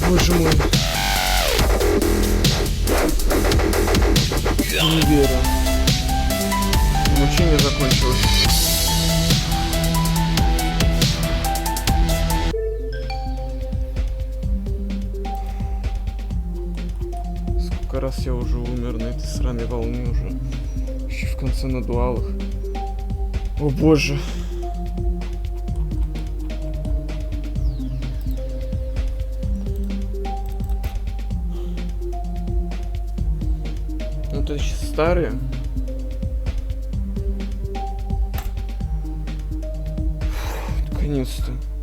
Боже мой. Не верю. Мучение закончилось. Сколько раз я уже умер на этой сраной волне уже. Еще в конце на дуалах. О боже. Ну это сейчас старые. Наконец-то.